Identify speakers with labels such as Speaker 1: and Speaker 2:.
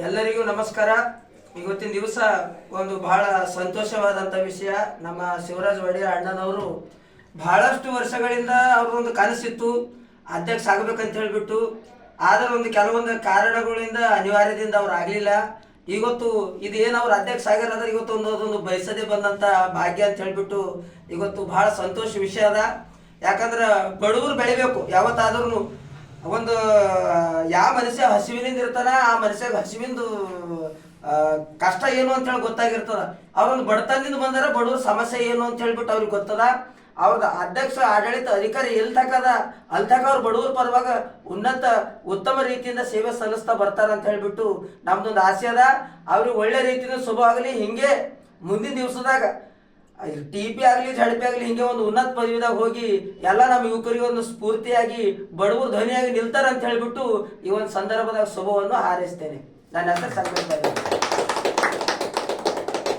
Speaker 1: ಎಲ್ಲರಿಗೂ ನಮಸ್ಕಾರ. ಇವತ್ತಿನ ದಿವಸ ಒಂದು ಬಹಳ ಸಂತೋಷವಾದಂಥ ವಿಷಯ. ನಮ್ಮ ಶಿವರಾಜ್ ಒಡೆಯರ್ ಅಣ್ಣನವರು ಬಹಳಷ್ಟು ವರ್ಷಗಳಿಂದ ಅವ್ರದೊಂದು ಕನಸಿತ್ತು, ಅಧ್ಯಕ್ಷ ಆಗಬೇಕಂತ ಹೇಳಿಬಿಟ್ಟು. ಆದರೆ ಒಂದು ಕೆಲವೊಂದು ಕಾರಣಗಳಿಂದ ಅನಿವಾರ್ಯದಿಂದ ಅವ್ರು ಆಗಲಿಲ್ಲ. ಇವತ್ತು ಇದು ಏನು ಅವ್ರು ಅಧ್ಯಕ್ಷ ಆಗಿರೋದ್ರೆ ಇವತ್ತು ಅದೊಂದು ಬಯಸದೆ ಬಂದಂಥ ಭಾಗ್ಯ ಅಂತ ಹೇಳಿಬಿಟ್ಟು ಇವತ್ತು ಬಹಳ ಸಂತೋಷ ವಿಷಯ ಅದ. ಯಾಕಂದ್ರೆ ಬಡವರು ಬೆಳಿಬೇಕು. ಯಾವತ್ತಾದ್ರೂ ಒಂದು ಯಾವ ಮನುಷ್ಯ ಹಸಿವಿನಿಂದ ಇರ್ತಾನ ಆ ಮನುಷ್ಯಗೆ ಹಸಿವಿಂದು ಕಷ್ಟ ಏನು ಅಂತ ಹೇಳಿ ಗೊತ್ತಾಗಿರ್ತದ. ಅವ್ರೊಂದು ಬಡತನದಿಂದ ಬಂದರೆ ಬಡವ್ರ ಸಮಸ್ಯೆ ಏನು ಅಂತ ಹೇಳ್ಬಿಟ್ಟು ಅವ್ರಿಗೆ ಗೊತ್ತದ. ಅವ್ರದ್ದು ಅಧ್ಯಕ್ಷ ಆಡಳಿತ ಅಧಿಕಾರಿ ಎಲ್ಲಿ ತಕದ ಅಲ್ಲಿ ತಕ ಅವ್ರು ಬಡವ್ರ ಪರವಾಗ ಉತ್ತಮ ರೀತಿಯಿಂದ ಸೇವೆ ಸಲ್ಲಿಸ್ತಾ ಬರ್ತಾರ ಅಂತ ಹೇಳ್ಬಿಟ್ಟು ನಮ್ದೊಂದು ಆಸೆ ಅದ. ಅವ್ರಿಗೆ ಒಳ್ಳೆ ರೀತಿಯಿಂದ ಶುಭ ಆಗಲಿ. ಹಿಂಗೆ ಮುಂದಿನ ದಿವಸದಾಗ TP ಆಗಲಿ ZP ಆಗಲಿ ಹಿಂಗೆ ಒಂದು ಉನ್ನತ ಪದವಿದಾಗ ಹೋಗಿ ಎಲ್ಲ ನಮ್ಮ ಯುವಕರಿಗೆ ಒಂದು ಸ್ಫೂರ್ತಿಯಾಗಿ ಬಡವರು ಧ್ವನಿಯಾಗಿ ನಿಲ್ತಾರ ಅಂತ ಹೇಳ್ಬಿಟ್ಟು ಈ ಒಂದು ಸಂದರ್ಭದಾಗ ಶುಭವನ್ನು ಹಾರೈಸ್ತೇನೆ. ನನ್ನ ಹೆಸರು ಸಂತೋಷ.